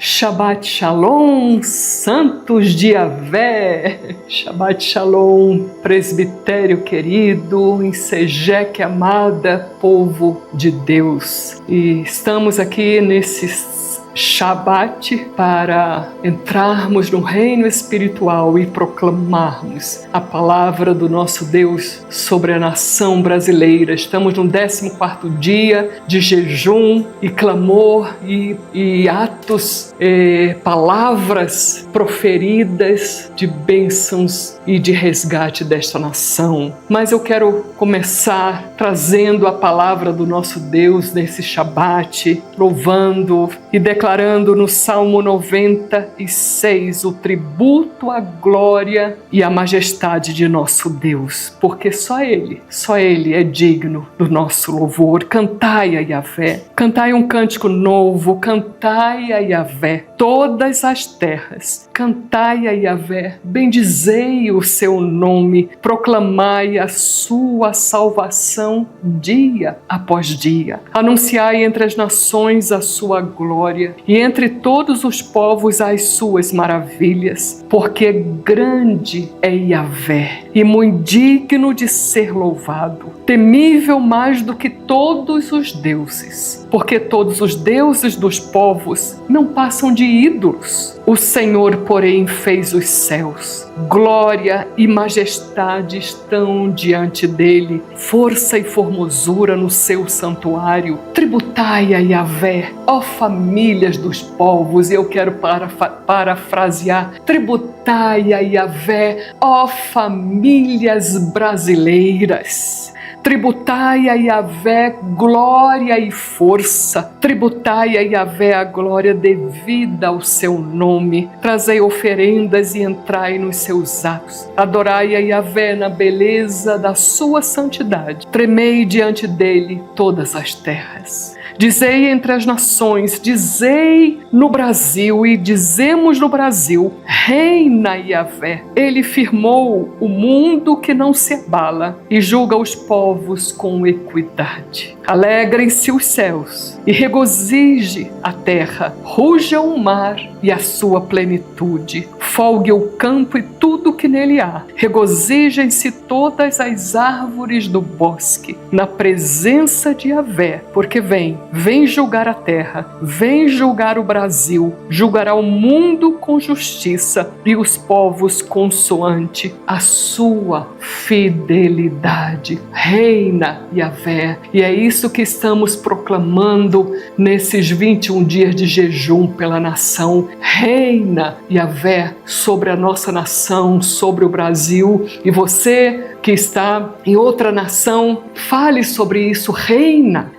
Shabbat Shalom, santos de Yahvé, Shabbat Shalom, presbitério querido, Insejeque amada, povo de Deus. E estamos aqui nesse Shabbat para entrarmos no reino espiritual e proclamarmos a palavra do nosso Deus sobre a nação brasileira. Estamos no 14º dia de jejum e clamor e atos, palavras proferidas de bênçãos e de resgate desta nação. Mas eu quero começar trazendo a palavra do nosso Deus nesse Shabbat, louvando e declarando no Salmo 96 o tributo à glória e à majestade de nosso Deus, porque só Ele é digno do nosso louvor. Cantai a Yahvé, cantai um cântico novo, cantai a Yahvé, todas as terras, cantai a Yahvé, bendizei o seu nome, proclamai a sua salvação dia após dia, anunciai entre as nações a sua glória e entre todos os povos as suas maravilhas, porque grande é Yahvé e muito digno de ser louvado, temível mais do que todos os deuses, porque todos os deuses dos povos não passam de ídolos. O Senhor, porém, fez os céus. Glória e majestade estão diante dele, força e formosura no seu santuário. Tributai a Yahvé, ó famílias dos povos, e eu quero parafrasear, tributai a Yahvé, ó famílias brasileiras. Tributai a Yahvé glória e força, tributai a Yahvé a glória devida ao seu nome, trazei oferendas e entrai nos seus atos, adorai a Yahvé na beleza da sua santidade, tremei diante dele todas as terras. Dizei entre as nações, dizei no Brasil e dizemos no Brasil, reina Yahvé. Ele firmou o mundo que não se abala e julga os povos com equidade. Alegrem-se os céus e regozije a terra, ruja o mar e a sua plenitude, folgue o campo e tudo que nele há. Regozijem-se todas as árvores do bosque, na presença de Yahvé, porque vem julgar a terra, vem julgar o Brasil, julgará o mundo com justiça e os povos consoante a sua fidelidade. Reina Yahvé, e é isso que estamos proclamando nesses 21 dias de jejum pela nação. Reina Yahvé sobre a nossa nação, sobre o Brasil, e você que está em outra nação, fale sobre isso. Reina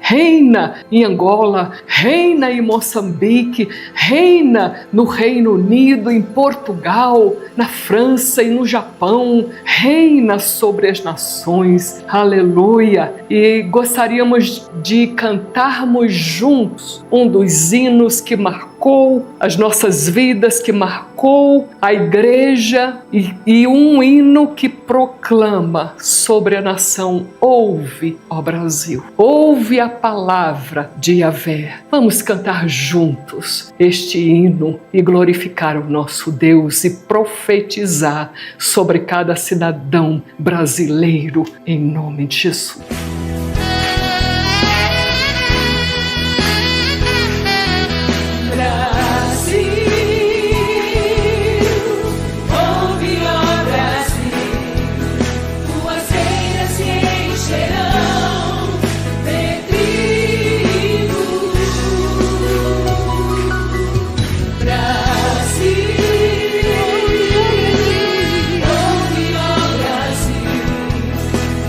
em Angola, reina em Moçambique, reina no Reino Unido, em Portugal, na França e no Japão, reina sobre as nações. Aleluia! E gostaríamos de cantarmos juntos um dos hinos que marcou as nossas vidas, que marcou a igreja, e um hino que proclama sobre a nação: ouve, ó Brasil, ouve a palavra de Yahvé. Vamos cantar juntos este hino e glorificar o nosso Deus e profetizar sobre cada cidadão brasileiro em nome de Jesus.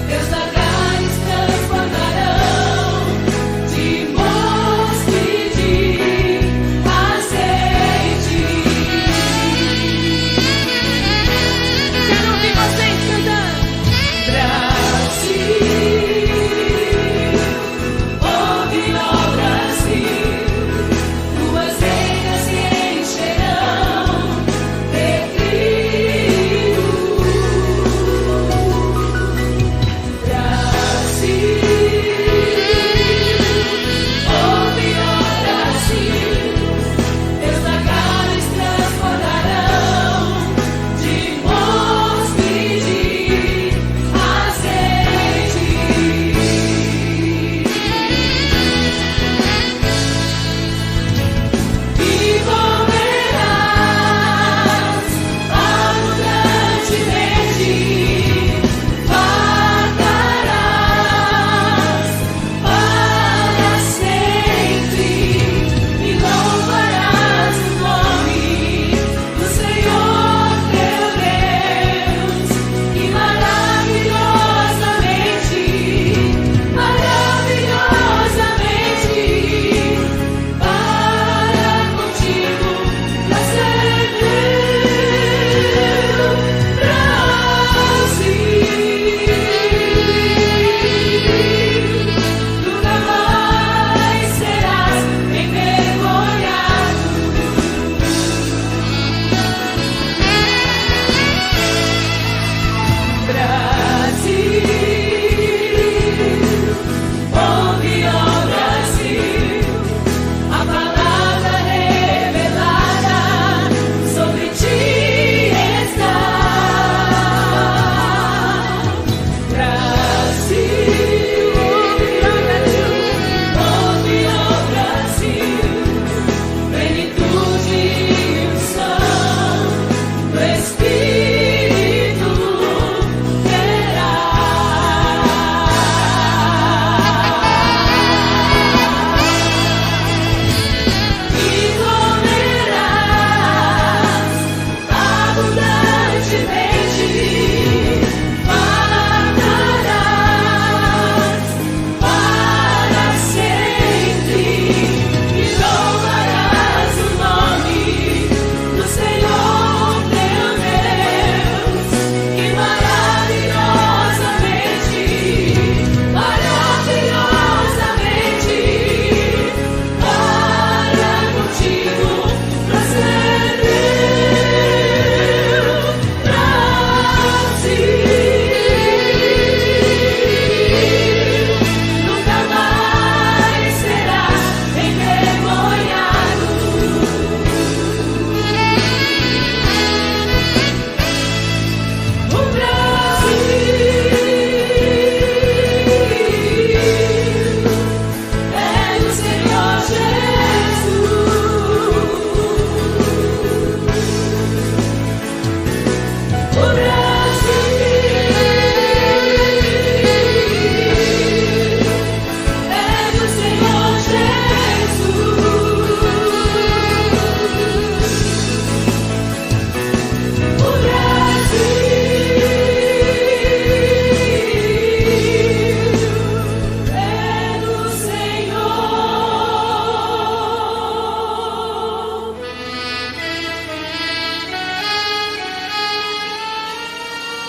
Deus da glória está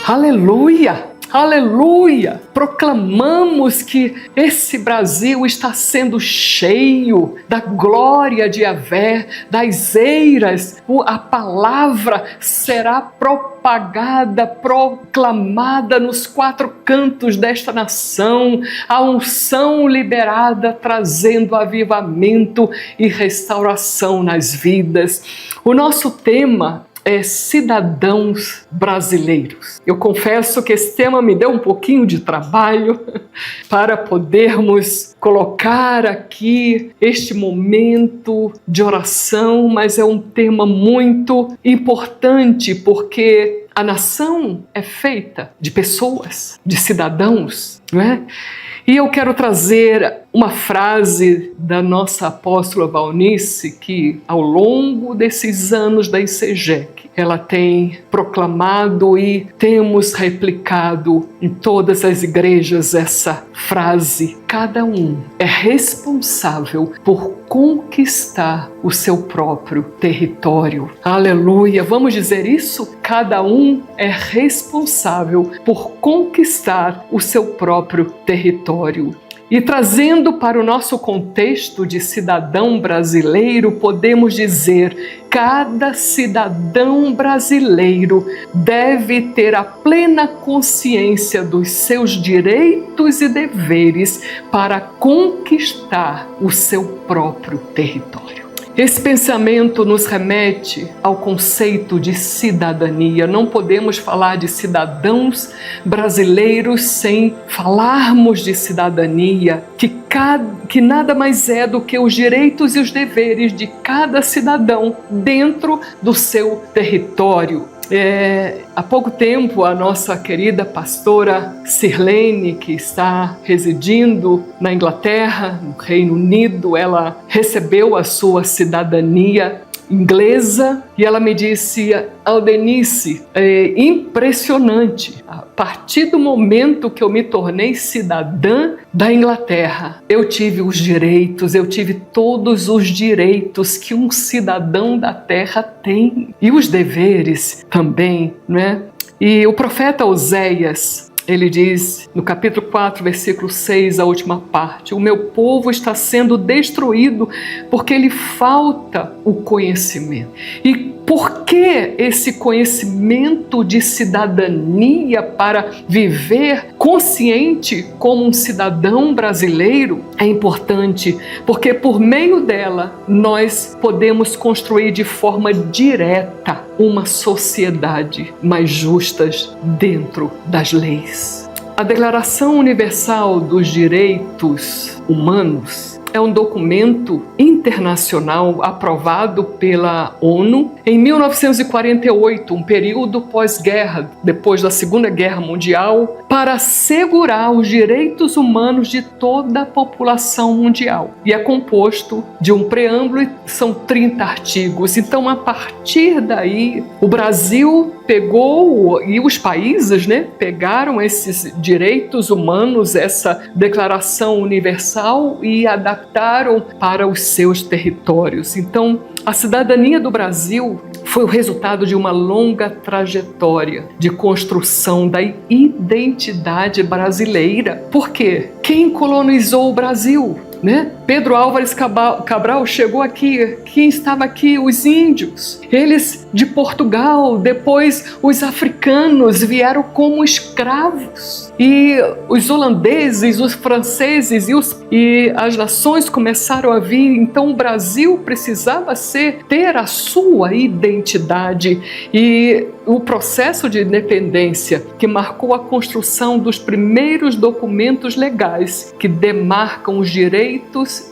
Aleluia! Aleluia! Proclamamos que esse Brasil está sendo cheio da glória de Yahvé, das eiras. A palavra será propagada, proclamada nos 4 cantos desta nação. A unção liberada, trazendo avivamento e restauração nas vidas. O nosso tema é cidadãos brasileiros. Eu confesso que esse tema me deu um pouquinho de trabalho para podermos colocar aqui este momento de oração, mas é um tema muito importante porque a nação é feita de pessoas, de cidadãos, não é? E eu quero trazer uma frase da nossa apóstola Valnice, que ao longo desses anos da ICEGEC, ela tem proclamado e temos replicado em todas as igrejas essa frase: cada um é responsável por conquistar o seu próprio território. Aleluia! Vamos dizer isso? Cada um é responsável por conquistar o seu próprio território. E trazendo para o nosso contexto de cidadão brasileiro, podemos dizer: cada cidadão brasileiro deve ter a plena consciência dos seus direitos e deveres para conquistar o seu próprio território. Esse pensamento nos remete ao conceito de cidadania. Não podemos falar de cidadãos brasileiros sem falarmos de cidadania, que nada mais é do que os direitos e os deveres de cada cidadão dentro do seu território. Há pouco tempo, a nossa querida pastora Sirlene, que está residindo na Inglaterra, no Reino Unido, ela recebeu a sua cidadania inglesa e ela me disse: Aldenice, é impressionante, a partir do momento que eu me tornei cidadã da Inglaterra, eu tive os direitos, eu tive todos os direitos que um cidadão da terra tem e os deveres também, não é? E o profeta Oséias, ele diz no capítulo 4, versículo 6, a última parte: o meu povo está sendo destruído porque lhe falta o conhecimento. E por que esse conhecimento de cidadania para viver consciente como um cidadão brasileiro é importante? Porque por meio dela nós podemos construir de forma direta uma sociedade mais justa dentro das leis. A Declaração Universal dos Direitos Humanos é um documento internacional aprovado pela ONU em 1948, um período pós-guerra, depois da Segunda Guerra Mundial, para assegurar os direitos humanos de toda a população mundial. E é composto de um preâmbulo e são 30 artigos. Então, a partir daí, o Brasil pegou, e os países, pegaram esses direitos humanos, essa Declaração Universal, e adaptaram para os seus territórios. Então, a cidadania do Brasil foi o resultado de uma longa trajetória de construção da identidade brasileira. Por quê? Quem colonizou o Brasil? Pedro Álvares Cabral chegou aqui. Quem estava aqui? Os índios. Eles de Portugal, depois os africanos vieram como escravos. E os holandeses, os franceses e as nações começaram a vir. Então o Brasil precisava ter a sua identidade. E o processo de independência que marcou a construção dos primeiros documentos legais que demarcam os direitos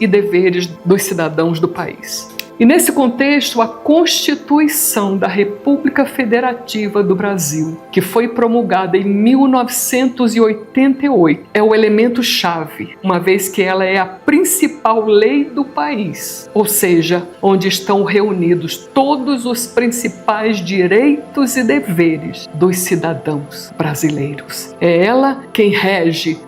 e deveres dos cidadãos do país. E nesse contexto, a Constituição da República Federativa do Brasil, que foi promulgada em 1988, é o elemento-chave, uma vez que ela é a principal lei do país, ou seja, onde estão reunidos todos os principais direitos e deveres dos cidadãos brasileiros. É ela quem rege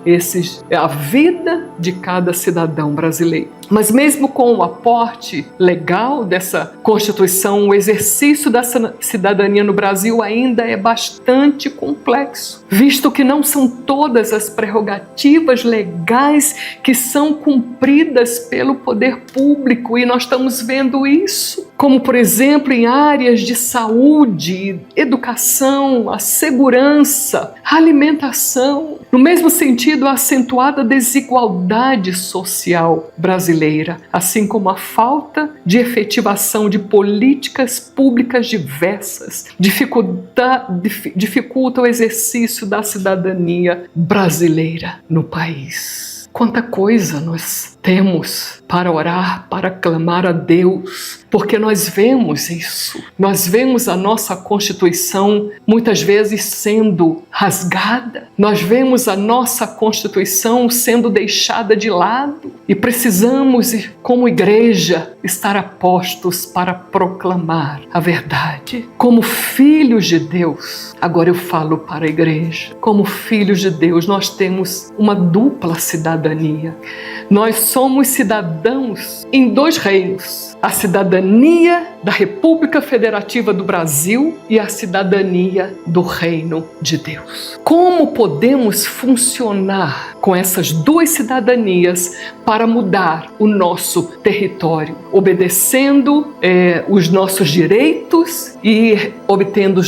a vida de cada cidadão brasileiro. Mas mesmo com o aporte legal dessa Constituição, o exercício da cidadania no Brasil ainda é bastante complexo, visto que não são todas as prerrogativas legais que são cumpridas pelo poder público, e nós estamos vendo isso, como por exemplo em áreas de saúde, educação, a segurança, a alimentação. No mesmo sentido, a acentuada desigualdade social brasileira, assim como a falta de efetivação de políticas públicas diversas, dificulta o exercício da cidadania brasileira no país. Quanta coisa nós temos para orar, para clamar a Deus, porque nós vemos isso. Nós vemos a nossa Constituição muitas vezes sendo rasgada. Nós vemos a nossa Constituição sendo deixada de lado. E precisamos, como igreja, estar a postos para proclamar a verdade. Como filhos de Deus, agora eu falo para a igreja, como filhos de Deus, nós temos uma dupla cidadania. Nós somos cidadãos em dois reinos: a cidadania da República Federativa do Brasil e a cidadania do Reino de Deus. Como podemos funcionar com essas duas cidadanias para mudar o nosso território, obedecendo os nossos direitos e obtendo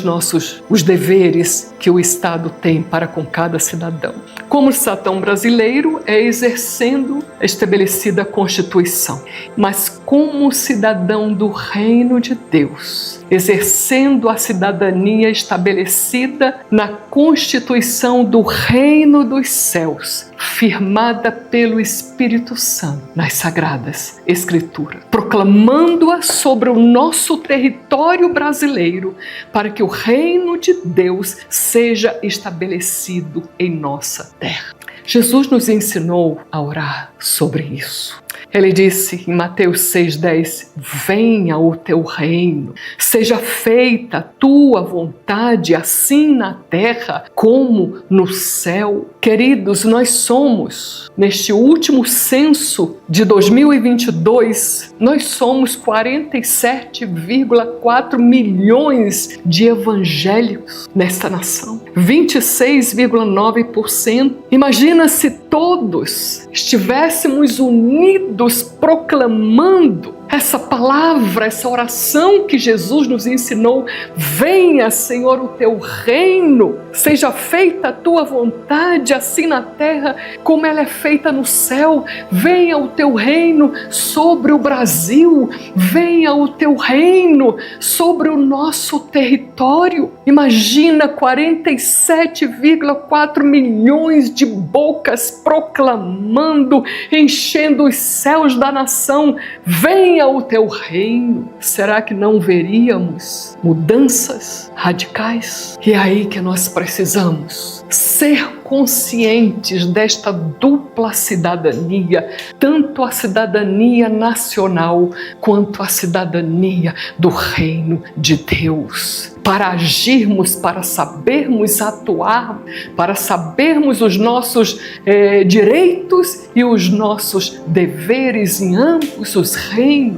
os deveres que o Estado tem para com cada cidadão? Como cidadão brasileiro, é exercendo a estabelecida Constituição, mas como cidadão do Reino de Deus, exercendo a cidadania estabelecida na Constituição do Reino dos Céus, firmada pelo Espírito Santo nas Sagradas Escrituras, proclamando-a sobre o nosso território brasileiro, para que o Reino de Deus seja estabelecido em nossa terra. Jesus nos ensinou a orar sobre isso. Ele disse em Mateus 6,10: venha o teu reino, seja feita a tua vontade, assim na terra como no céu. Queridos, nós somos, neste último censo de 2022, nós somos 47,4 milhões de evangélicos nesta nação, 26,9%. Imagina se todos estivéssemos unidos proclamando essa palavra, essa oração que Jesus nos ensinou: venha, Senhor, o teu reino, seja feita a tua vontade, assim na terra como ela é feita no céu. Venha o teu reino sobre o Brasil, venha o teu reino sobre o nosso território. Imagina 47,4 milhões de bocas proclamando, enchendo os céus da nação: venha o teu reino. Será que não veríamos mudanças radicais? E é aí que nós precisamos ser conscientes desta dupla cidadania, tanto a cidadania nacional quanto a cidadania do Reino de Deus, para agirmos, para sabermos atuar, para sabermos os nossos direitos e os nossos deveres em ambos os reinos,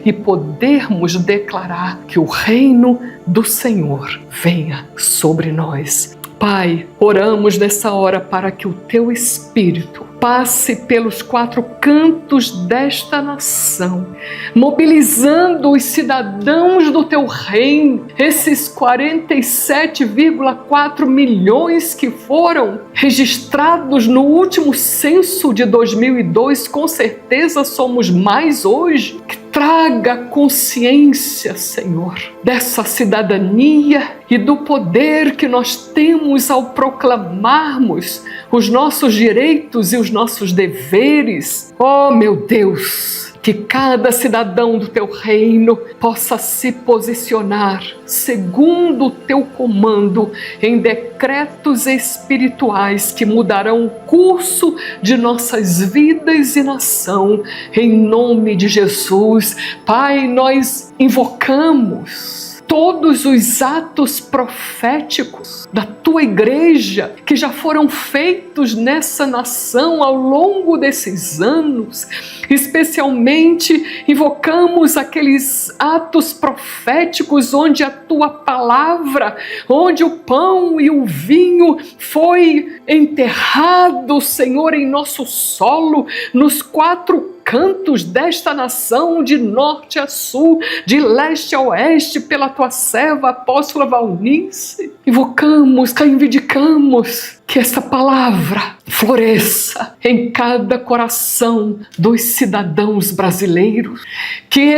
e podermos declarar que o reino do Senhor venha sobre nós. Pai, oramos nessa hora para que o teu Espírito passe pelos quatro cantos desta nação, mobilizando os cidadãos do teu reino, esses 47,4 milhões que foram registrados no último censo de 2002, com certeza somos mais hoje. Que traga consciência, Senhor, dessa cidadania e do poder que nós temos ao proclamarmos os nossos direitos e os nossos deveres. Oh, meu Deus! Que cada cidadão do teu reino possa se posicionar segundo o teu comando em decretos espirituais que mudarão o curso de nossas vidas e nação, em nome de Jesus. Pai, nós invocamos todos os atos proféticos da tua igreja que já foram feitos nessa nação ao longo desses anos. Especialmente invocamos aqueles atos proféticos onde a tua palavra, onde o pão e o vinho foi enterrado, Senhor, em nosso solo, nos 4 cantos desta nação, de norte a sul, de leste a oeste, pela tua serva apóstola Valnice. Invocamos, reivindicamos que esta palavra floresça em cada coração dos cidadãos brasileiros, que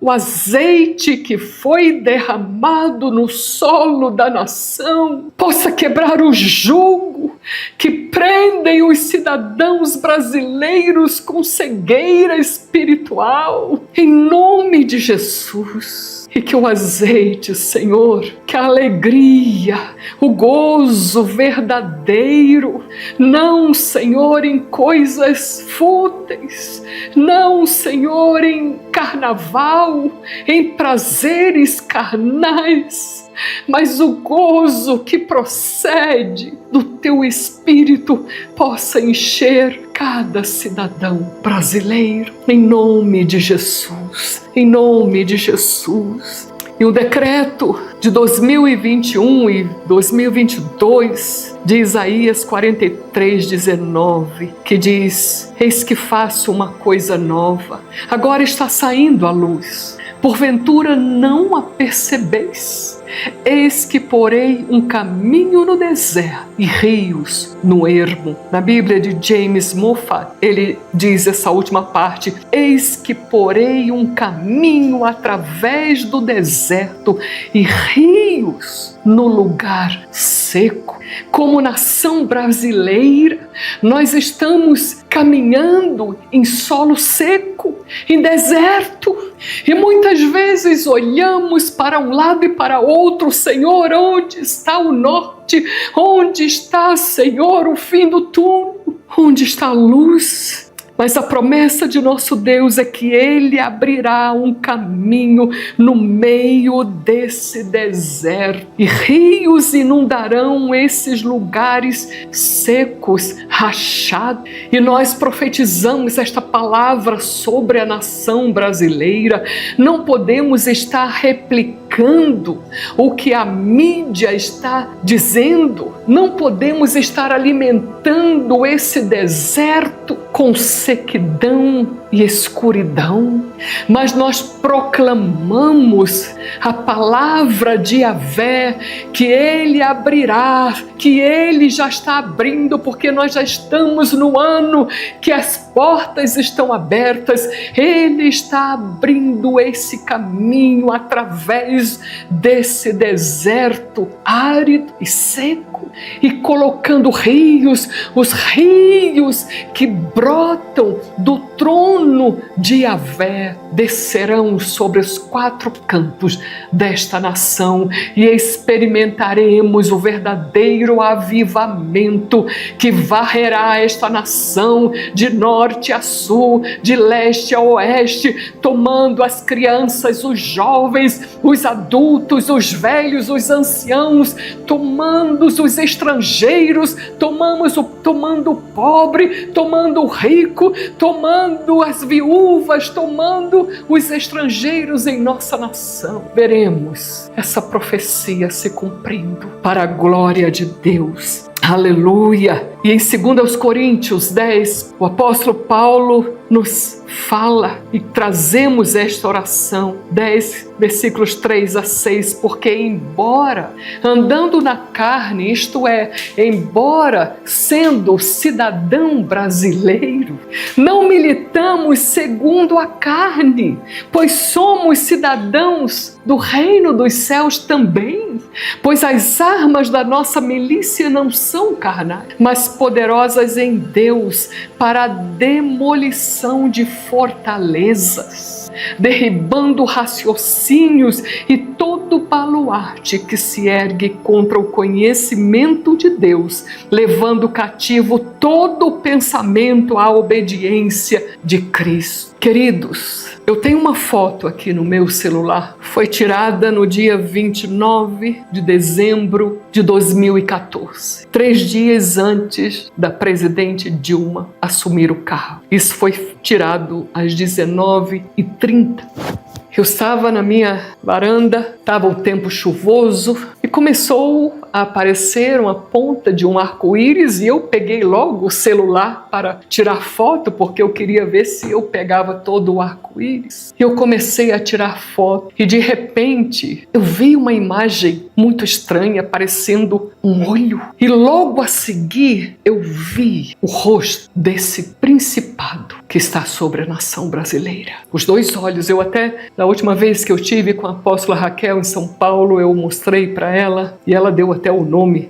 o azeite que foi derramado no solo da nação possa quebrar o jugo que prendem os cidadãos brasileiros com cegueira espiritual, em nome de Jesus. E que o azeite, Senhor, que a alegria, o gozo verdadeiro, não, Senhor, em coisas fúteis, não, Senhor, em carnaval, em prazeres carnais, mas o gozo que procede do teu Espírito possa encher cada cidadão brasileiro, em nome de Jesus, em nome de Jesus. E o decreto de 2021 e 2022 de Isaías 43:19, que diz: eis que faço uma coisa nova, agora está saindo à luz, porventura não a percebeis? Eis que porei um caminho no deserto e rios no ermo. Na Bíblia de James Moffat, ele diz essa última parte: eis que porei um caminho através do deserto e rios no lugar seco. Como nação brasileira, nós estamos caminhando em solo seco, em deserto, e muitas vezes olhamos para um lado e para outro: Senhor, onde está o norte? Onde está, Senhor, o fim do túnel? Onde está a luz? Mas a promessa de nosso Deus é que Ele abrirá um caminho no meio desse deserto, e rios inundarão esses lugares secos, rachados. E nós profetizamos esta palavra sobre a nação brasileira. Não podemos estar replicando o que a mídia está dizendo. Não podemos estar alimentando esse deserto com sequidão e escuridão, mas nós proclamamos a palavra de Yahvé, que Ele abrirá, que Ele já está abrindo, porque nós já estamos no ano que as portas estão abertas. Ele está abrindo esse caminho através desse deserto árido e seco, e colocando rios, os rios que brotam do trono de Yahvé descerão sobre os 4 cantos desta nação, e experimentaremos o verdadeiro avivamento que varrerá esta nação de norte a sul, de leste a oeste, tomando as crianças, os jovens, os adultos, os velhos, os anciãos, tomando os estrangeiros, tomando o pobre, tomando o rico, tomando as viúvas, tomando os estrangeiros em nossa nação. Veremos essa profecia se cumprindo para a glória de Deus. Aleluia! E em 2 Coríntios 10, o apóstolo Paulo nos fala, e trazemos esta oração, 10, versículos 3-6, porque embora andando na carne, isto é, embora sendo cidadão brasileiro, não militamos segundo a carne, pois somos cidadãos do reino dos céus também, pois as armas da nossa milícia não são carnais, mas poderosas em Deus para a demolição de fortalezas, derribando raciocínios e todo baluarte que se ergue contra o conhecimento de Deus, levando cativo todo o pensamento à obediência de Cristo. Queridos, Eu tenho uma foto aqui no meu celular. Foi tirada no dia 29 de dezembro de 2014, 3 dias antes da presidente Dilma assumir o cargo. Isso foi tirado às 19h30. Eu estava na minha varanda, estava o tempo chuvoso e começou a aparecer uma ponta de um arco-íris e eu peguei logo o celular para tirar foto porque eu queria ver se eu pegava todo o arco-íris. Eu comecei a tirar foto e de repente eu vi uma imagem muito estranha parecendo um olho e logo a seguir eu vi o rosto desse principado que está sobre a nação brasileira. Os 2 olhos, eu até, na última vez que eu tive com a apóstola Raquel em São Paulo, eu mostrei para ela e ela deu até o nome.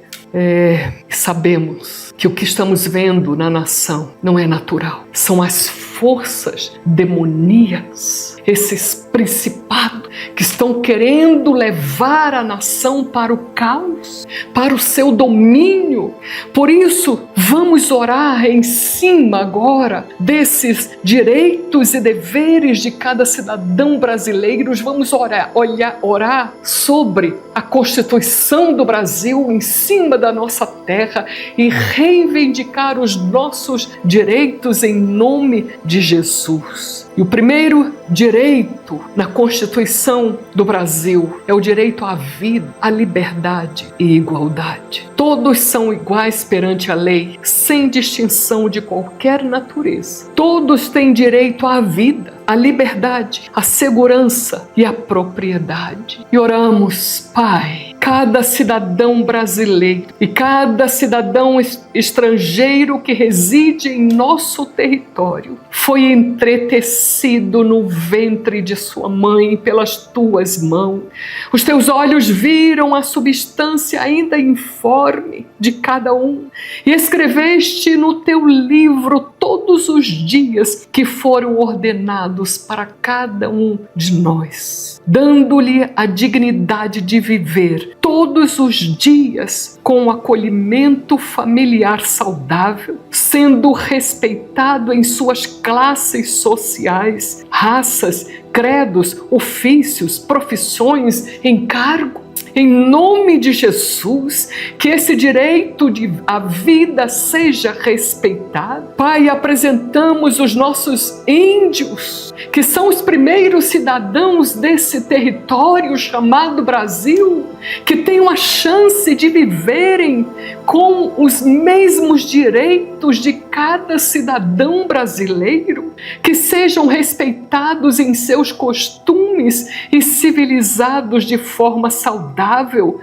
Sabemos que o que estamos vendo na nação não é natural. São as forças demoníacas, esses principados que estão querendo levar a nação para o caos, para o seu domínio. Por isso, vamos orar em cima agora desses direitos e deveres de cada cidadão brasileiro. Vamos orar sobre a Constituição do Brasil em cima da nossa terra e reivindicar os nossos direitos em nome de Jesus. E o primeiro direito na Constituição do Brasil é o direito à vida, à liberdade e igualdade. Todos são iguais perante a lei, sem distinção de qualquer natureza. Todos têm direito à vida, à liberdade, à segurança e à propriedade. E oramos, Pai, cada cidadão brasileiro e cada cidadão estrangeiro que reside em nosso território foi entretecido no ventre de sua mãe pelas tuas mãos. Os teus olhos viram a substância ainda informe de cada um e escreveste no teu livro todos os dias que foram ordenados para cada um de nós, dando-lhe a dignidade de viver todos os dias com um acolhimento familiar saudável, sendo respeitado em suas classes sociais, raças, credos, ofícios, profissões, encargo. Em nome de Jesus, que esse direito à vida seja respeitado. Pai, apresentamos os nossos índios, que são os primeiros cidadãos desse território chamado Brasil, que tenham a chance de viverem com os mesmos direitos de cada cidadão brasileiro, que sejam respeitados em seus costumes e civilizados de forma saudável,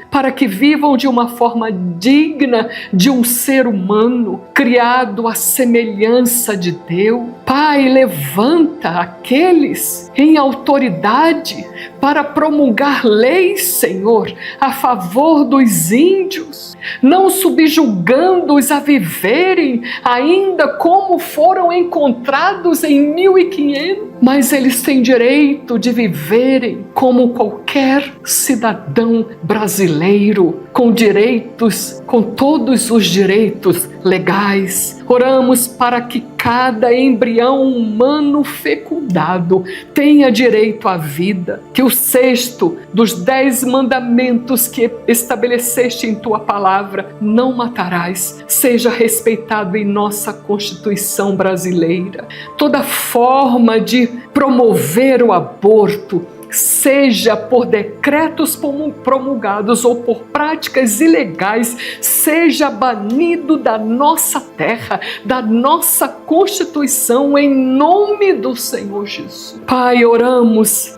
para que vivam de uma forma digna de um ser humano, criado à semelhança de Deus. Pai, levanta aqueles em autoridade para promulgar leis, Senhor, a favor dos índios, não subjugando-os a viverem ainda como foram encontrados em 1500, mas eles têm direito de viverem como qualquer cidadão brasileiro, com direitos, com todos os direitos legais. Oramos para que cada embrião humano fecundado tenha direito à vida, que o 6º dos 10 mandamentos que estabeleceste em tua palavra, não matarás, seja respeitado em nossa Constituição brasileira. Toda forma de promover o aborto, seja por decretos promulgados ou por práticas ilegais, seja banido da nossa terra, da nossa Constituição, em nome do Senhor Jesus. Pai, oramos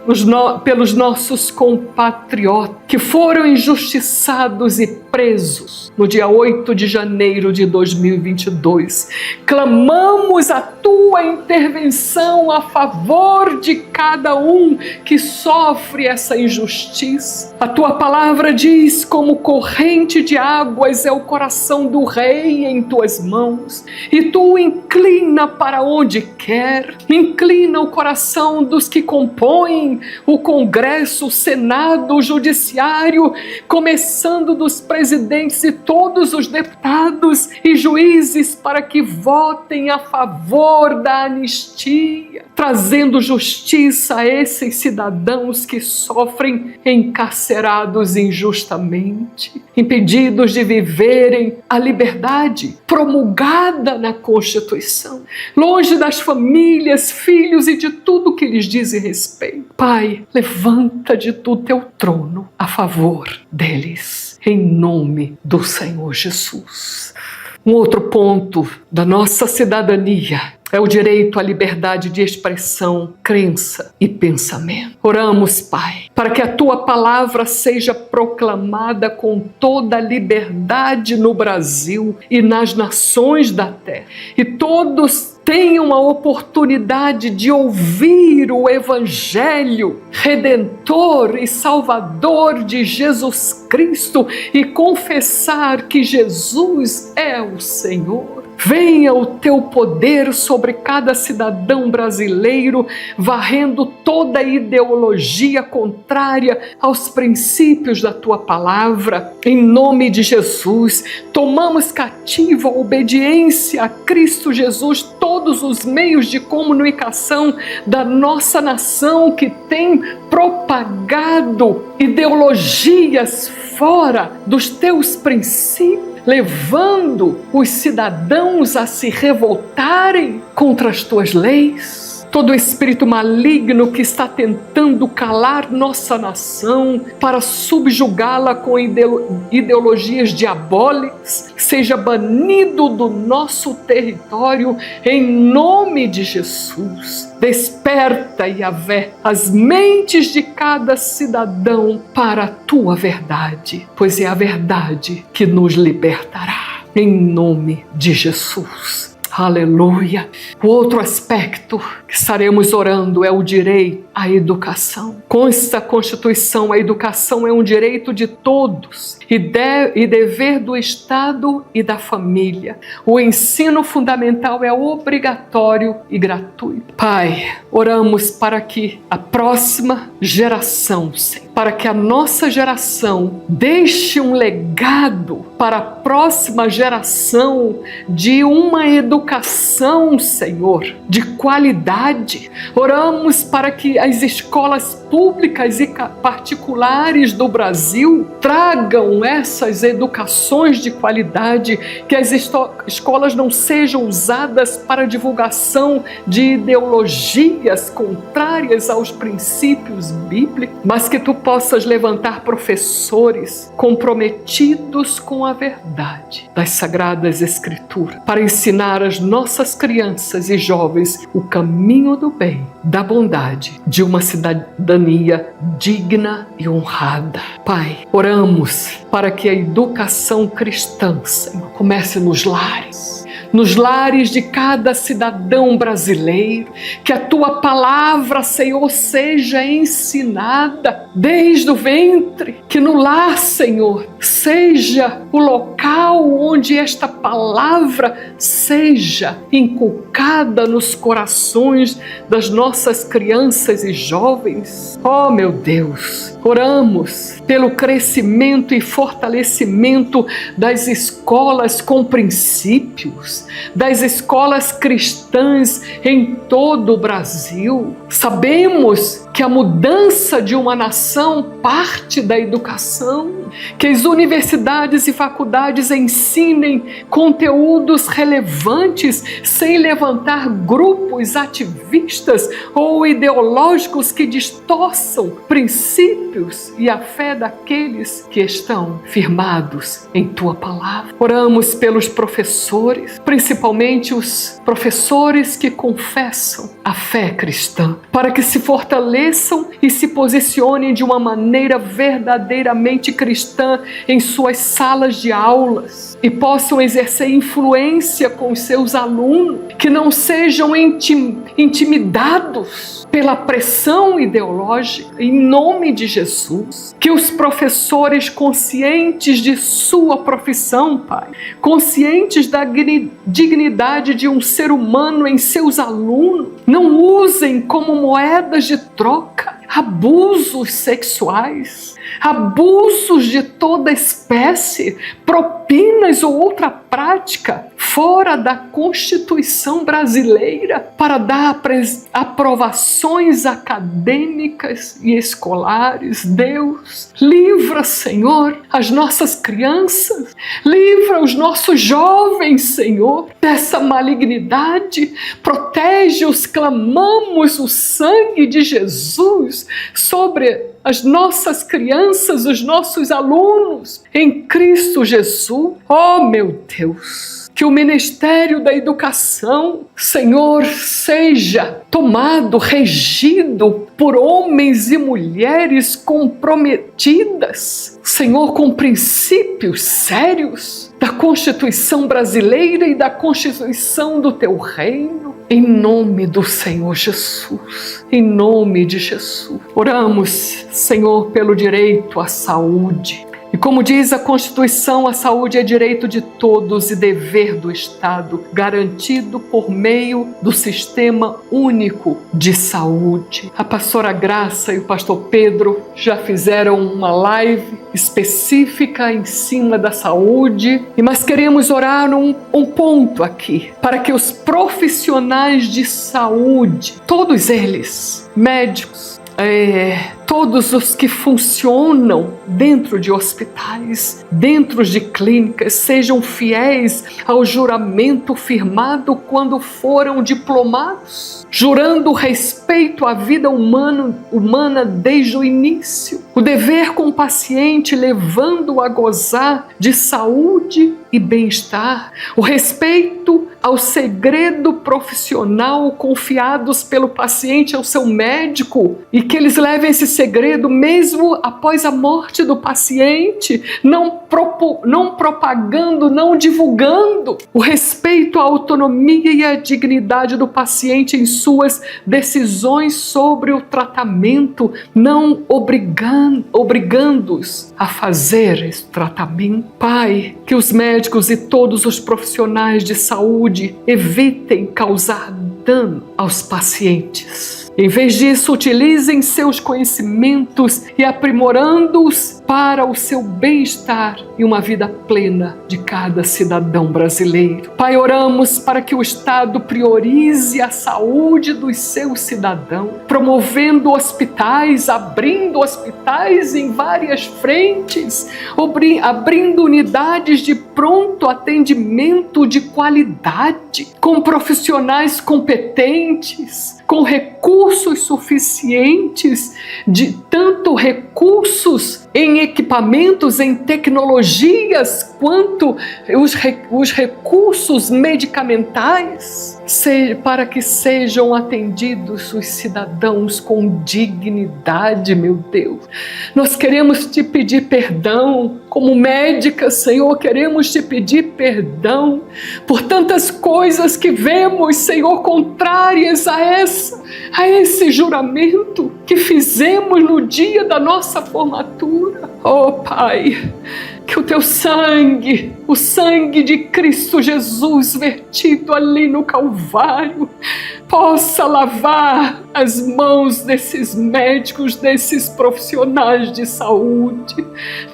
pelos nossos compatriotas que foram injustiçados e presos no dia 8 de janeiro de 2022. Clamamos a tua intervenção a favor de cada um que sofre essa injustiça. A tua palavra diz: como corrente de águas é o coração do rei em tuas mãos, e tu o inclina para onde quer. Inclina o coração dos que compõem o Congresso, o Senado, o Judiciário, começando dos presidentes presidentes e todos os deputados e juízes para que votem a favor da anistia, trazendo justiça a esses cidadãos que sofrem encarcerados injustamente, impedidos de viverem a liberdade promulgada na Constituição, longe das famílias, filhos e de tudo que lhes diz respeito. Pai, levanta de tu teu trono a favor deles, em nome do Senhor Jesus. Um outro ponto da nossa cidadania é o direito à liberdade de expressão, crença e pensamento. Oramos, Pai, para que a Tua palavra seja proclamada com toda a liberdade no Brasil e nas nações da terra, e todos tenham a oportunidade de ouvir o Evangelho redentor e salvador de Jesus Cristo e confessar que Jesus é o Senhor. Venha o teu poder sobre cada cidadão brasileiro, varrendo toda ideologia contrária aos princípios da tua palavra. Em nome de Jesus, tomamos cativa a obediência a Cristo Jesus todos os meios de comunicação da nossa nação que tem propagado ideologias fora dos teus princípios, levando os cidadãos a se revoltarem contra as tuas leis. Todo espírito maligno que está tentando calar nossa nação para subjugá-la com ideologias diabólicas, seja banido do nosso território em nome de Jesus. Desperta, Yahvé, as mentes de cada cidadão para a tua verdade, pois é a verdade que nos libertará. Em nome de Jesus. Aleluia! O outro aspecto que estaremos orando é o direito à educação. Consta a Constituição, a educação é um direito de todos e dever do Estado e da família. O ensino fundamental é obrigatório e gratuito. Pai, oramos para que a próxima geração, Senhor, para que a nossa geração deixe um legado para a próxima geração de uma educação, Senhor, de qualidade. Oramos para que as escolas públicas e particulares do Brasil tragam essas educações de qualidade, que as escolas não sejam usadas para divulgação de ideologias contrárias aos princípios bíblicos, mas que tu possas levantar professores comprometidos com a verdade das Sagradas Escrituras, para ensinar às nossas crianças e jovens o caminho do bem, da bondade, de uma cidadania digna e honrada. Pai, oramos para que a educação cristã, Senhor, comece nos lares de cada cidadão brasileiro, que a tua palavra, Senhor, seja ensinada desde o ventre, que no lar, Senhor, seja o local onde esta palavra seja inculcada nos corações das nossas crianças e jovens. Oh, meu Deus, oramos pelo crescimento e fortalecimento das escolas com princípios, das escolas cristãs em todo o Brasil. Sabemos que a mudança de uma nação parte da educação, que as universidades e faculdades ensinem conteúdos relevantes sem levantar grupos ativistas ou ideológicos que distorçam princípios e a fé daqueles que estão firmados em tua palavra. Oramos pelos professores, principalmente os professores que confessam a fé cristã, para que se fortaleçam e se posicionem de uma maneira verdadeiramente cristã em suas salas de aulas e possam exercer influência com os seus alunos, que não sejam intimidados pela pressão ideológica, em nome de Jesus. Que os professores, conscientes de sua profissão, Pai, conscientes da dignidade de um ser humano em seus alunos, não usem como moedas de troca abusos sexuais, abusos de toda espécie, propinas ou outra prática fora da Constituição brasileira para dar aprovações acadêmicas e escolares. Deus, livra, Senhor, as nossas crianças, livra os nossos jovens, Senhor, dessa malignidade, protege-os, clamamos o sangue de Jesus sobre as nossas crianças, os nossos alunos, em Cristo Jesus. Oh, meu Deus, que o ministério da educação, Senhor, seja tomado, regido por homens e mulheres comprometidas, Senhor, com princípios sérios da Constituição brasileira e da Constituição do Teu Reino. Em nome do Senhor Jesus, em nome de Jesus. Oramos, Senhor, pelo direito à saúde. E como diz a Constituição, a saúde é direito de todos e dever do Estado, garantido por meio do Sistema Único de Saúde. A pastora Graça e o pastor Pedro já fizeram uma live específica em cima da saúde, mas queremos orar um ponto aqui, para que os profissionais de saúde, todos eles, médicos, todos os que funcionam dentro de hospitais, dentro de clínicas, sejam fiéis ao juramento firmado quando foram diplomados, jurando respeito à vida humana desde o início, o dever com o paciente levando-o a gozar de saúde e bem-estar, o respeito ao segredo profissional confiados pelo paciente ao seu médico e que eles levem esse segredo mesmo após a morte do paciente, não propagando, não divulgando, o respeito à autonomia e à dignidade do paciente em suas decisões sobre o tratamento, não obrigando-os a fazer esse tratamento. Pai, que os médicos e todos os profissionais de saúde evitem causar dano aos pacientes. Em vez disso, utilizem seus conhecimentos e aprimorando-os para o seu bem-estar e uma vida plena de cada cidadão brasileiro. Pai, oramos para que o Estado priorize a saúde dos seus cidadãos, promovendo hospitais, abrindo hospitais em várias frentes, abrindo unidades de pronto atendimento de qualidade, com profissionais competentes, com recursos suficientes, de tanto recursos em equipamentos, em tecnologias, quanto os recursos medicamentais, para que sejam atendidos os cidadãos com dignidade, meu Deus. Nós queremos te pedir perdão, como médica, Senhor, queremos te pedir perdão por tantas coisas que vemos, Senhor, contrárias a esse juramento que fizemos no dia da nossa formatura. Oh, Pai, que o teu sangue, o sangue de Cristo Jesus vertido ali no Calvário, possa lavar as mãos desses médicos, desses profissionais de saúde.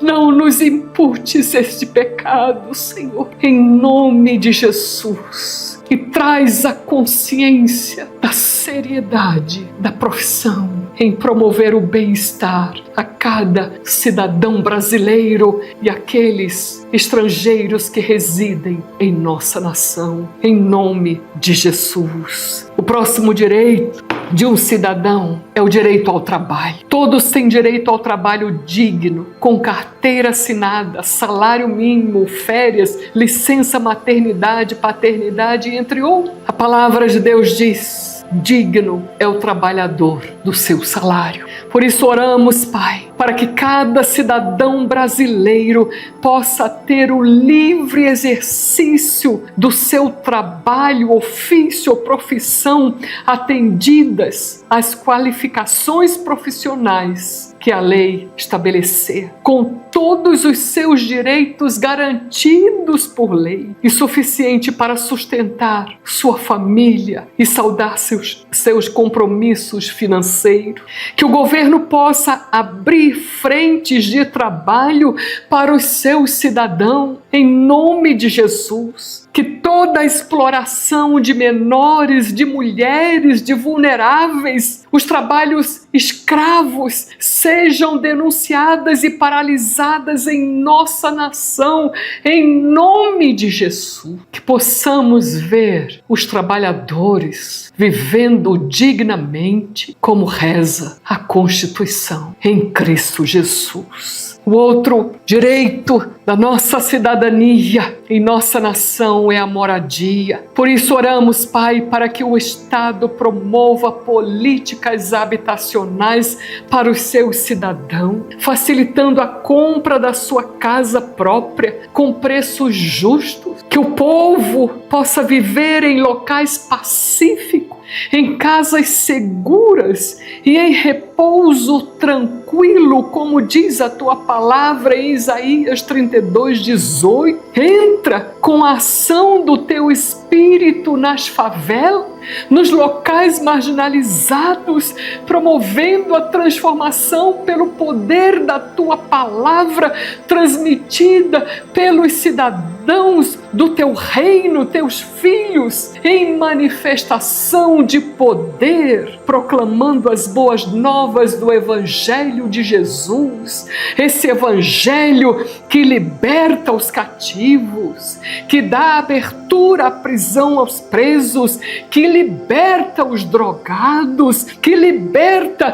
Não nos imputes este pecado, Senhor, em nome de Jesus. E traz a consciência da seriedade da profissão em promover o bem-estar a cada cidadão brasileiro e aqueles estrangeiros que residem em nossa nação. Em nome de Jesus. O próximo direito de um cidadão é o direito ao trabalho. Todos têm direito ao trabalho digno, com carteira assinada, salário mínimo, férias, licença maternidade, paternidade, entre outros. A palavra de Deus diz: digno é o trabalhador do seu salário. Por isso oramos, Pai, para que cada cidadão brasileiro possa ter o livre exercício do seu trabalho, ofício ou profissão, atendidas as qualificações profissionais que a lei estabelecer, com todos os seus direitos garantidos por lei e suficiente para sustentar sua família e saldar seus compromissos financeiros. Que o governo possa abrir frentes de trabalho para os seus cidadãos, em nome de Jesus. Que toda a exploração de menores, de mulheres, de vulneráveis, os trabalhos escravos sejam denunciadas e paralisadas em nossa nação, em nome de Jesus. Que possamos ver os trabalhadores vivendo dignamente, como reza a Constituição, em Cristo Jesus. O outro direito da nossa cidadania em nossa nação é a moradia. Por isso oramos, Pai, para que o Estado promova políticas habitacionais para os seus cidadãos, facilitando a compra da sua casa própria com preços justos, que o povo possa viver em locais pacíficos, em casas seguras e em repouso tranquilo, como diz a tua palavra em Isaías 32:18. Entra com a ação do teu Espírito nas favelas, nos locais marginalizados, promovendo a transformação pelo poder da tua palavra transmitida pelos cidadãos do teu reino, teus filhos, em manifestação de poder, proclamando as boas novas do Evangelho de Jesus, esse Evangelho que liberta os cativos, que dá abertura à prisão aos presos, que liberta os drogados, que liberta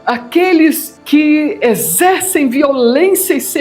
aqueles que exercem violências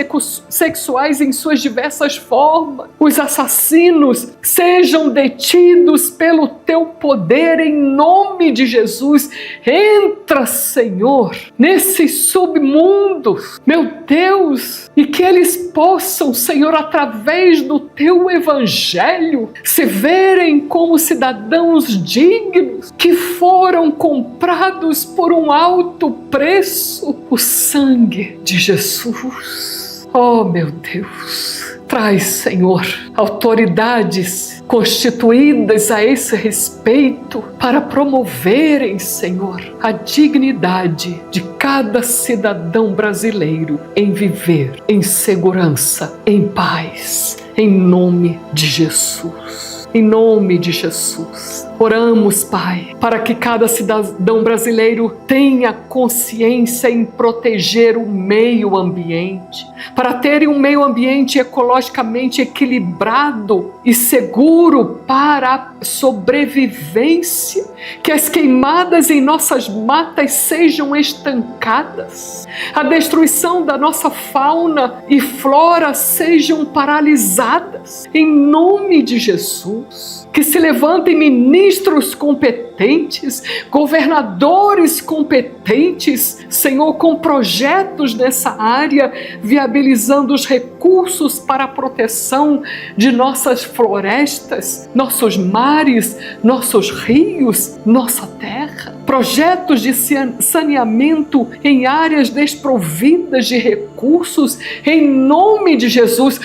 sexuais em suas diversas formas. Os assassinos sejam detidos pelo teu poder em nome de Jesus. Entra, Senhor, nesses submundos, meu Deus, e que eles possam, Senhor, através do teu Evangelho, se verem como cidadãos dignos que foram comprados por um alto preço, o sangue de Jesus. Oh, meu Deus, traz, Senhor, autoridades constituídas a esse respeito para promoverem, Senhor, a dignidade de cada cidadão brasileiro em viver em segurança, em paz, em nome de Jesus. Em nome de Jesus. Oramos, Pai, para que cada cidadão brasileiro tenha consciência em proteger o meio ambiente, para terem um meio ambiente ecologicamente equilibrado e seguro para a sobrevivência, que as queimadas em nossas matas sejam estancadas, a destruição da nossa fauna e flora sejam paralisadas, em nome de Jesus. Que se levantem ministros competentes, governadores competentes, Senhor, com projetos nessa área, viabilizando os recursos para a proteção de nossas florestas, nossos mares, nossos rios, nossa terra. Projetos de saneamento em áreas desprovidas de recursos, em nome de Jesus.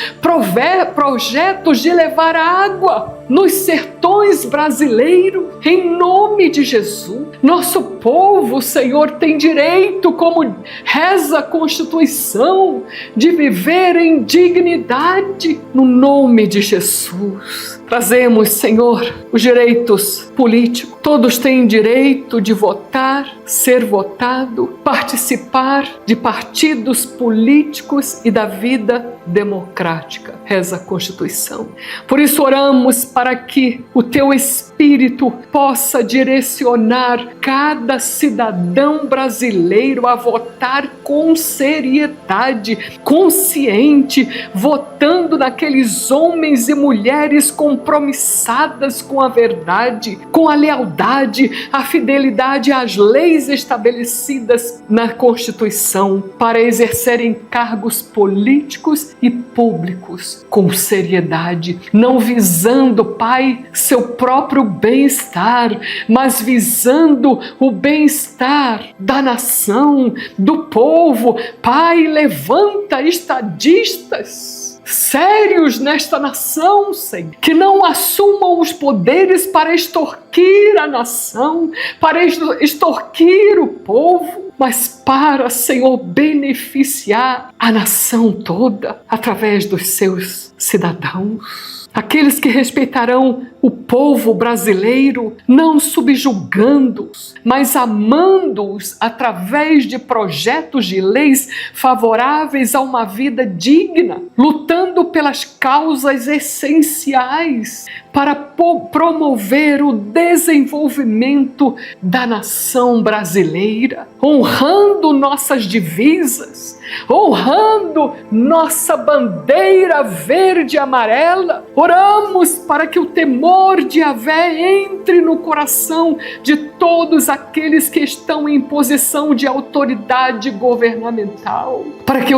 Projetos de levar água nos sertões brasileiros, em nome de Jesus. Nosso povo, Senhor, tem direito, como reza a Constituição, de viver em dignidade, no nome de Jesus. Trazemos, Senhor, os direitos políticos. Todos têm direito de votar, ser votado, participar de partidos políticos e da vida democrática, reza a Constituição. Por isso oramos para que o teu Espírito possa direcionar cada cidadão brasileiro a votar com seriedade, consciente, votando naqueles homens e mulheres compromissadas com a verdade, com a lealdade, a fidelidade às leis estabelecidas na Constituição, para exercerem cargos políticos e públicos com seriedade, não visando, Pai, seu próprio bem-estar, mas visando o bem-estar da nação, do povo. Pai, levanta estadistas sérios nesta nação, Senhor, que não assumam os poderes para extorquir a nação, para extorquir o povo, mas para, Senhor, beneficiar a nação toda através dos seus cidadãos. Aqueles que respeitarão o povo brasileiro, não subjugando-os, mas amando-os através de projetos de leis favoráveis a uma vida digna, lutando pelas causas essenciais para promover o desenvolvimento da nação brasileira, honrando nossas divisas, honrando nossa bandeira verde e amarela. Oramos para que o temor de Yahvé entre no coração de todos aqueles que estão em posição de autoridade governamental, para que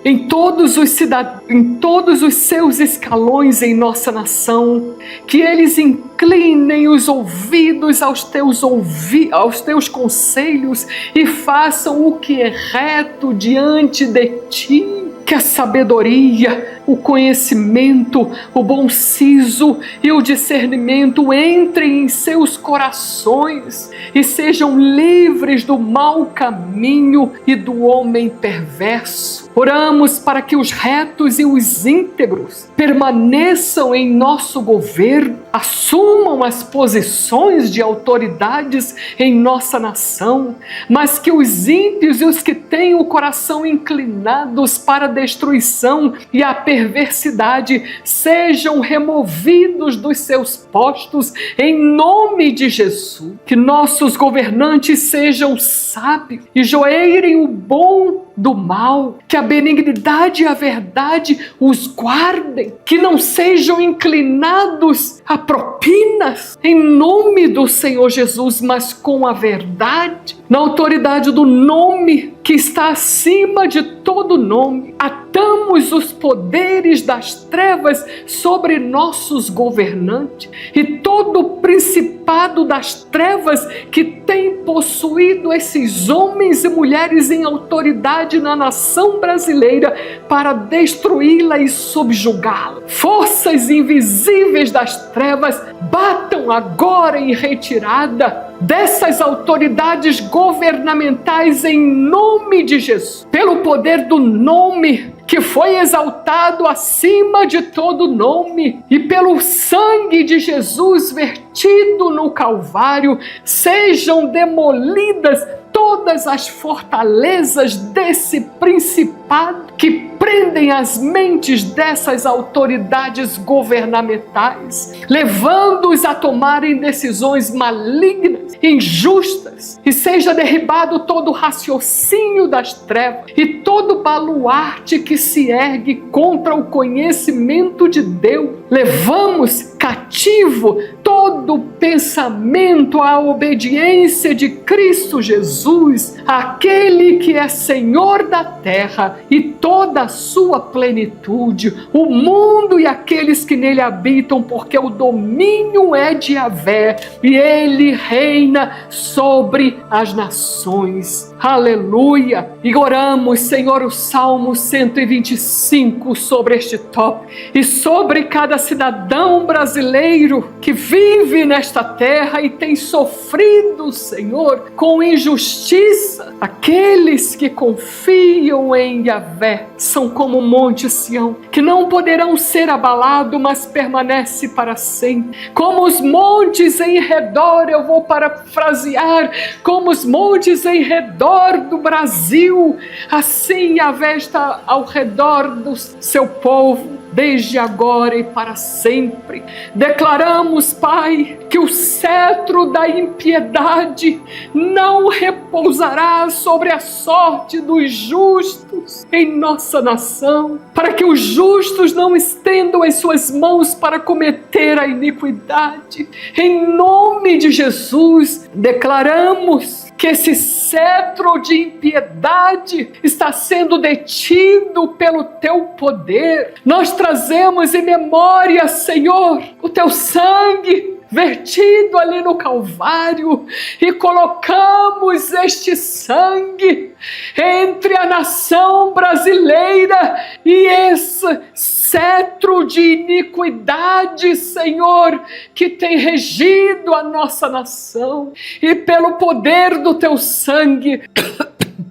em todos os seus escalões em nossa nação, que eles inclinem os ouvidos aos teus conselhos e façam o que é reto diante de ti. Que a sabedoria, o conhecimento, o bom siso e o discernimento entrem em seus corações e sejam livres do mau caminho e do homem perverso. Oramos para que os retos e os íntegros permaneçam em nosso governo, assumam as posições de autoridades em nossa nação, mas que os ímpios e os que têm o coração inclinados para a destruição e a perversidade sejam removidos dos seus postos em nome de Jesus. Que nossos governantes sejam sábios e joeirem o bom do mal, que a benignidade e a verdade os guardem, que não sejam inclinados a propinas em nome do Senhor Jesus, mas com a verdade, na autoridade do nome que está acima de todo nome. Atamos os poderes das trevas sobre nossos governantes e todo o principado das trevas que tem possuído esses homens e mulheres em autoridade na nação brasileira para destruí-la e subjugá-la. Forças invisíveis das trevas batam agora em retirada dessas autoridades governamentais em nome de Jesus, pelo poder do nome que foi exaltado acima de todo nome e pelo sangue de Jesus vertido no Calvário, sejam demolidas todas as fortalezas desse principado que prendem as mentes dessas autoridades governamentais, levando-os a tomarem decisões malignas, injustas, e seja derribado todo o raciocínio das trevas e todo baluarte que se ergue contra o conhecimento de Deus. Levamos cativo todo pensamento à obediência de Cristo Jesus, aquele que é Senhor da terra e toda a sua plenitude, o mundo e aqueles que nele habitam, porque o domínio é de Yahvé e ele reina sobre as nações. Aleluia! E oramos, Senhor, o Salmo 125 sobre este tópico e sobre cada cidadão brasileiro que vive nesta terra e tem sofrido, Senhor, com injustiça. Aqueles que confiam em Yahvé são como o monte Sião, que não poderão ser abalado, mas permanece para sempre. Como os montes em redor, eu vou parafrasear, como os montes em redor do Brasil, assim Yahvé está ao redor do seu povo, desde agora e para sempre. Declaramos, Pai, que o cetro da impiedade não repousará sobre a sorte dos justos em nossa nação, para que os justos não estendam as suas mãos para cometer a iniquidade. Em nome de Jesus, declaramos que esse cetro de impiedade está sendo detido pelo teu poder. Nós trazemos em memória, Senhor, o teu sangue vertido ali no Calvário e colocamos este sangue entre a nação brasileira e esse cetro de iniquidade, Senhor, que tem regido a nossa nação, e pelo poder do teu sangue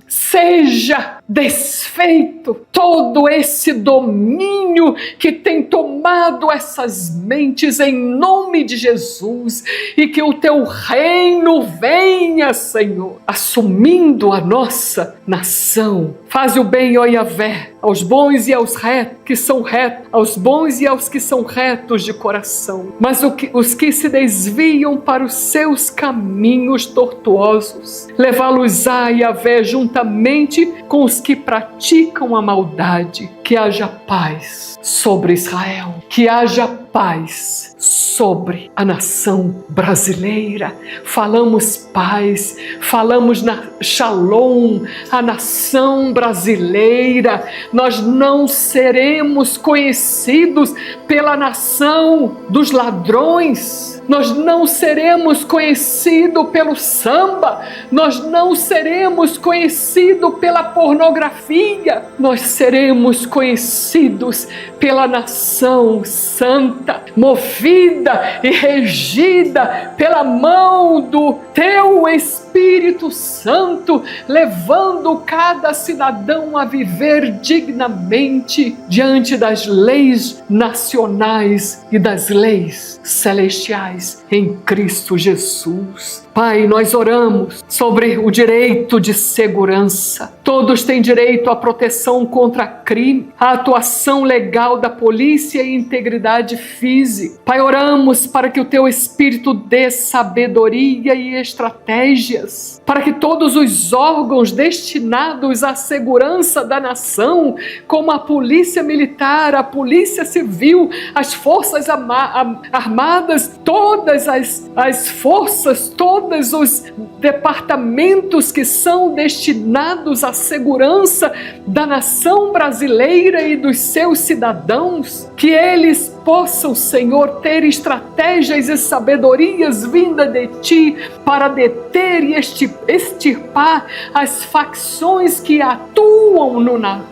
seja desfeito todo esse domínio que tem tomado essas mentes em nome de Jesus, e que o teu reino venha, Senhor, assumindo a nossa nação. Faze o bem, ó Yahvé, aos bons e aos retos, que são retos, aos bons e aos que são retos de coração. Mas os que se desviam para os seus caminhos tortuosos, levá-los-á, Yahvé, juntamente com os que praticam a maldade. Que haja paz sobre Israel, que haja paz sobre a nação brasileira. Falamos paz, falamos na Shalom, a nação brasileira. Nós não seremos conhecidos pela nação dos ladrões, nós não seremos conhecidos pelo samba, nós não seremos conhecidos pela pornografia, nós seremos conhecidos pela nação santa, movida e regida pela mão do teu Espírito Santo, levando cada cidadão a viver dignamente diante das leis nacionais e das leis celestiais em Cristo Jesus. Pai, nós oramos sobre o direito de segurança. Todos têm direito à proteção contra crime, à atuação legal da polícia e integridade física. Pai, oramos para que o teu Espírito dê sabedoria e estratégias, para que todos os órgãos destinados à segurança da nação, como a polícia militar, a polícia civil, as forças armadas, todas as forças, todos os departamentos que são destinados à segurança da nação brasileira e dos seus cidadãos, que eles possam, Senhor, ter estratégias e sabedorias vinda de Ti para deter e extirpar as facções que atuam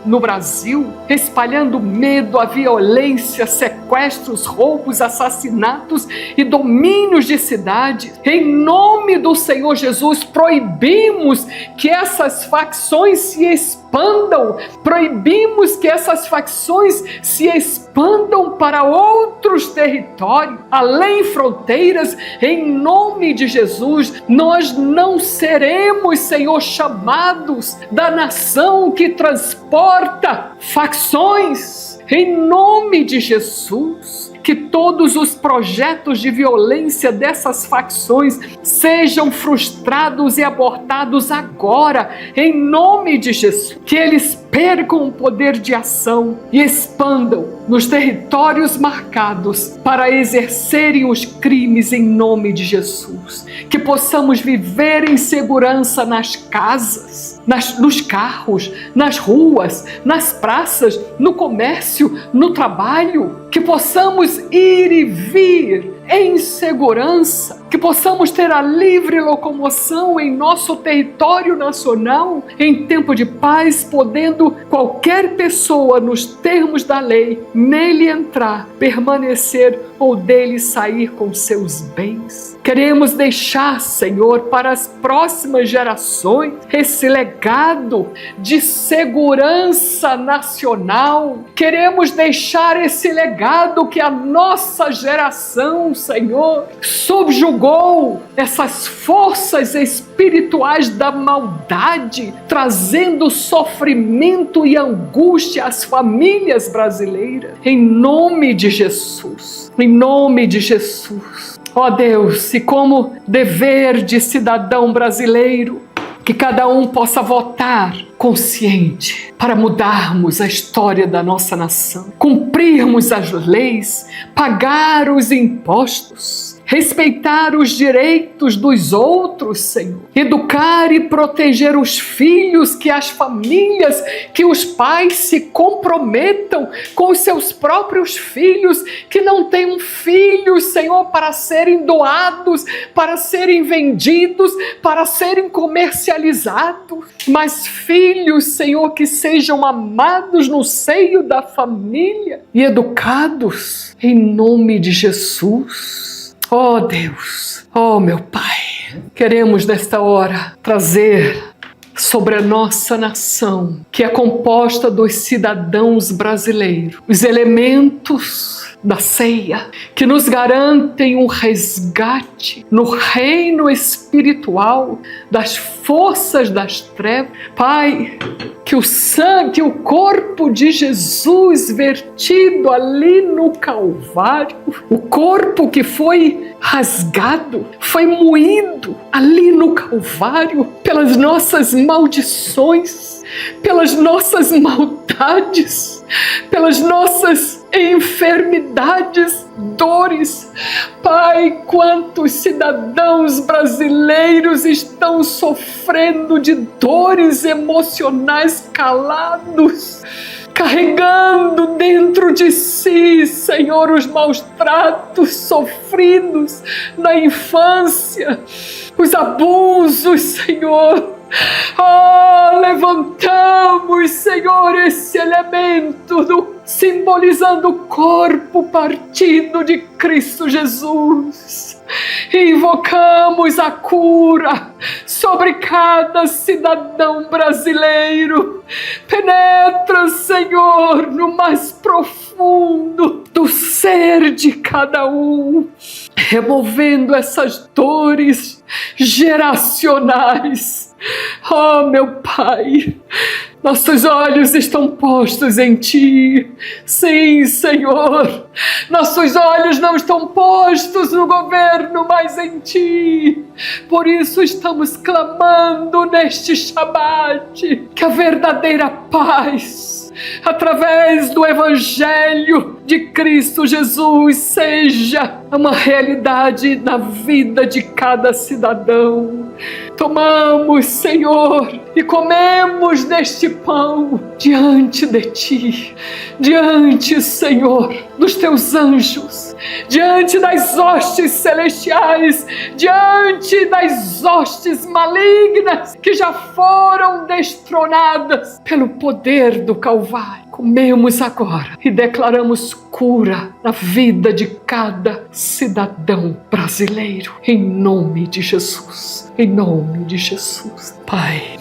no Brasil, espalhando medo, a violência, sequestros, roubos, assassinatos e domínios de cidade. Em nome do Senhor Jesus, proibimos que essas facções se expandam, proibimos que essas facções se expandam para outros territórios, além fronteiras. Em nome de Jesus, nós não seremos, Senhor, chamados da nação que transporta facções. Em nome de Jesus, que todos os projetos de violência dessas facções sejam frustrados e abortados agora, em nome de Jesus. Que eles percam o poder de ação e expandam nos territórios marcados para exercerem os crimes em nome de Jesus. Que possamos viver em segurança nas casas, nos carros, nas ruas, nas praças, no comércio, no trabalho. Que possamos ir e vir em segurança, que possamos ter a livre locomoção em nosso território nacional em tempo de paz, podendo qualquer pessoa, nos termos da lei, nele entrar, permanecer ou dele sair com seus bens. Queremos deixar, Senhor, para as próximas gerações esse legado de segurança nacional. Queremos deixar esse legado que a nossa geração, Senhor, subjugou essas forças espirituais da maldade, trazendo sofrimento e angústia às famílias brasileiras. Em nome de Jesus, em nome de Jesus. Ó Deus, e como dever de cidadão brasileiro, que cada um possa votar consciente para mudarmos a história da nossa nação, cumprirmos as leis, pagar os impostos, respeitar os direitos dos outros, Senhor, educar e proteger os filhos, que as famílias, que os pais se comprometam com os seus próprios filhos, que não tenham filhos, Senhor, para serem doados, para serem vendidos, para serem comercializados, mas filhos, Senhor, que sejam amados no seio da família e educados em nome de Jesus. Oh Deus, oh meu Pai, queremos nesta hora trazer sobre a nossa nação, que é composta dos cidadãos brasileiros, os elementos da ceia, que nos garantem um resgate no reino espiritual das forças das trevas. Pai, que o sangue, o corpo de Jesus vertido ali no Calvário, o corpo que foi rasgado, foi moído ali no Calvário pelas nossas maldições, pelas nossas maldades, pelas nossas enfermidades, dores. Pai, quantos cidadãos brasileiros estão sofrendo de dores emocionais calados, carregando dentro de si, Senhor, os maus tratos sofridos na infância, os abusos, Senhor. Oh, levantamos, Senhor, esse elemento simbolizando o corpo partido de Cristo Jesus. Invocamos a cura sobre cada cidadão brasileiro. Penetra, Senhor, no mais profundo do ser de cada um, removendo essas dores geracionais. Oh, meu Pai, nossos olhos estão postos em Ti. Sim, Senhor, nossos olhos não estão postos no governo, mas em Ti. Por isso estamos clamando neste Shabat que a verdadeira paz, através do Evangelho de Cristo Jesus, seja uma realidade na vida de cada cidadão. Tomamos, Senhor, e comemos deste pão diante de Ti, diante, Senhor, dos Teus anjos, diante das hostes celestiais, diante das hostes malignas que já foram destronadas pelo poder do Calvário. Comemos agora e declaramos cura na vida de cada cidadão brasileiro, em nome de Jesus, em nome de Jesus. Pai,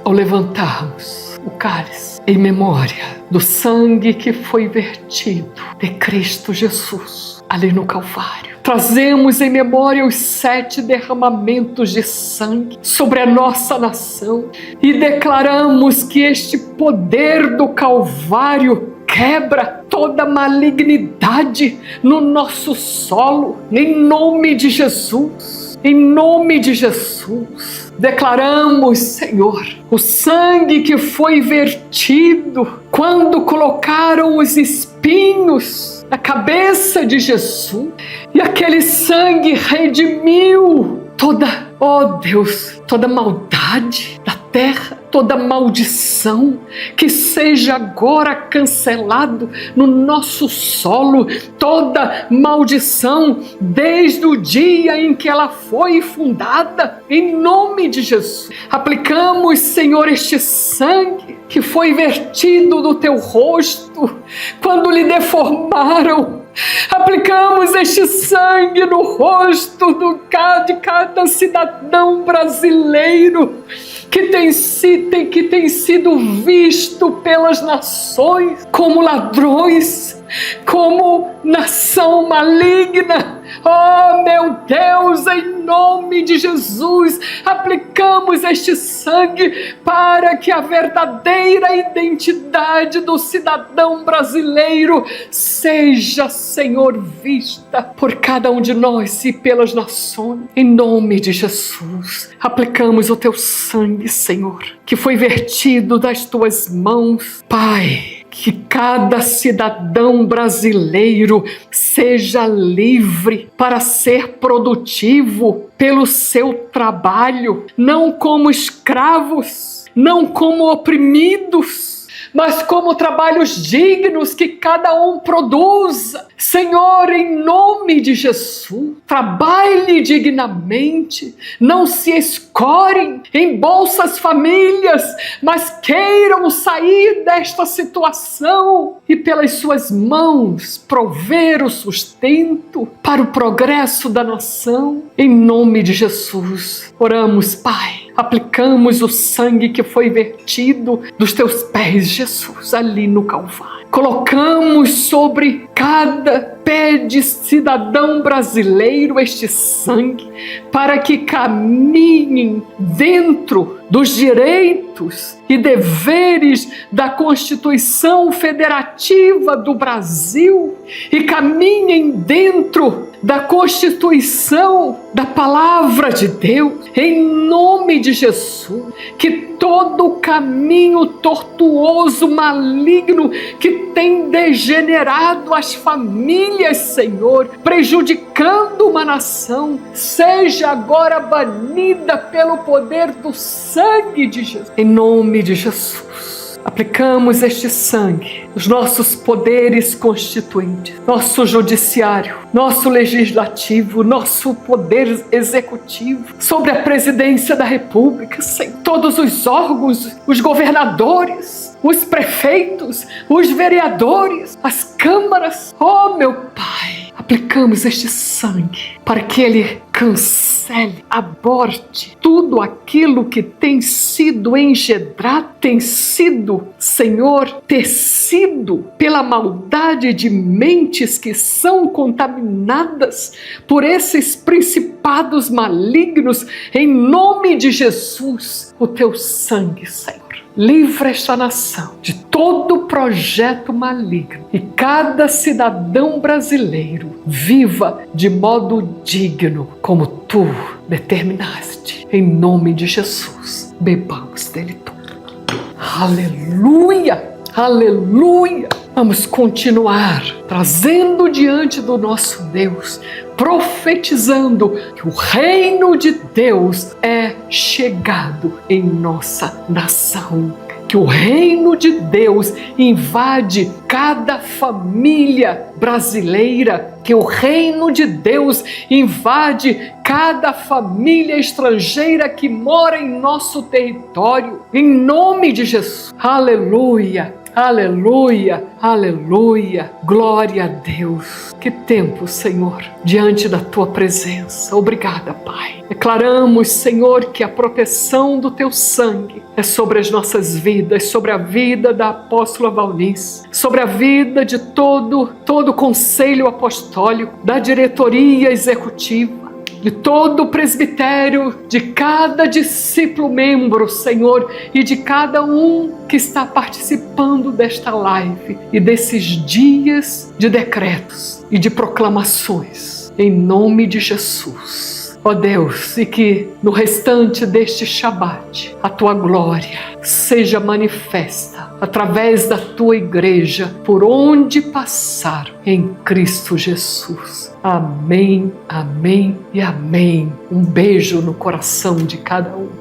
ao levantarmos o cálice em memória do sangue que foi vertido de Cristo Jesus ali no Calvário, trazemos em memória os 7 derramamentos de sangue sobre a nossa nação e declaramos que este poder do Calvário quebra toda malignidade no nosso solo, em nome de Jesus, em nome de Jesus. Declaramos, Senhor, o sangue que foi vertido quando colocaram os espinhos na cabeça de Jesus, e aquele sangue redimiu toda, oh Deus, toda maldade da terra, toda maldição, que seja agora cancelado no nosso solo, toda maldição desde o dia em que ela foi fundada, em nome de Jesus. Aplicamos, Senhor, este sangue que foi vertido do Teu rosto quando lhe deformaram. Aplicamos este sangue no rosto de cada cidadão brasileiro que tem sido visto pelas nações como ladrões, como nação maligna. Oh, meu Deus, em nome de Jesus, aplicamos este sangue para que a verdadeira identidade do cidadão brasileiro seja, Senhor, vista por cada um de nós e pelas nações. Em nome de Jesus, aplicamos o Teu sangue, Senhor, que foi vertido das Tuas mãos, Pai, que cada cidadão brasileiro seja livre para ser produtivo pelo seu trabalho, não como escravos, não como oprimidos, mas como trabalhos dignos que cada um produza. Senhor, em nome de Jesus, trabalhe dignamente, não se escorem em bolsas famílias, mas queiram sair desta situação e pelas suas mãos prover o sustento para o progresso da nação. Em nome de Jesus, oramos, Pai. Aplicamos o sangue que foi vertido dos teus pés, Jesus, ali no Calvário. Colocamos sobre cada pé de cidadão brasileiro este sangue, para que caminhem dentro dos direitos e deveres da Constituição Federativa do Brasil e caminhem dentro da Constituição da Palavra de Deus, em nome de Jesus. Que todo caminho tortuoso, maligno, que tem degenerado as famílias, Senhor, prejudicando uma nação, seja agora banida pelo poder do sangue de Jesus. Em nome de Jesus. Aplicamos este sangue nos nossos poderes constituintes, nosso judiciário, nosso legislativo, nosso poder executivo, sobre a presidência da República, sem todos os órgãos, os governadores, os prefeitos, os vereadores, as câmaras. Oh, meu Pai, aplicamos este sangue para que ele cancele, aborte tudo aquilo que tem sido engendrado, tem sido, Senhor, tecido pela maldade de mentes que são contaminadas por esses principados malignos. Em nome de Jesus, o teu sangue, Senhor, livra esta nação de todo projeto maligno e cada cidadão brasileiro viva de modo digno, como tu determinaste. Em nome de Jesus, bebamos dele tudo. Aleluia! Aleluia! Vamos continuar trazendo diante do nosso Deus, profetizando que o reino de Deus é chegado em nossa nação. Que o reino de Deus invade cada família brasileira, que o reino de Deus invade cada família estrangeira que mora em nosso território, em nome de Jesus. Aleluia! Aleluia, aleluia, glória a Deus. Que tempo, Senhor, diante da Tua presença. Obrigada, Pai. Declaramos, Senhor, que a proteção do Teu sangue é sobre as nossas vidas, sobre a vida da apóstola Valnice, sobre a vida de todo o conselho apostólico, da diretoria executiva, de todo o presbitério, de cada discípulo membro, Senhor, e de cada um que está participando desta live e desses dias de decretos e de proclamações, em nome de Jesus. Ó Deus, e que no restante deste Shabat, a Tua glória seja manifesta através da Tua igreja, por onde passar, em Cristo Jesus. Amém, amém e amém. Um beijo no coração de cada um.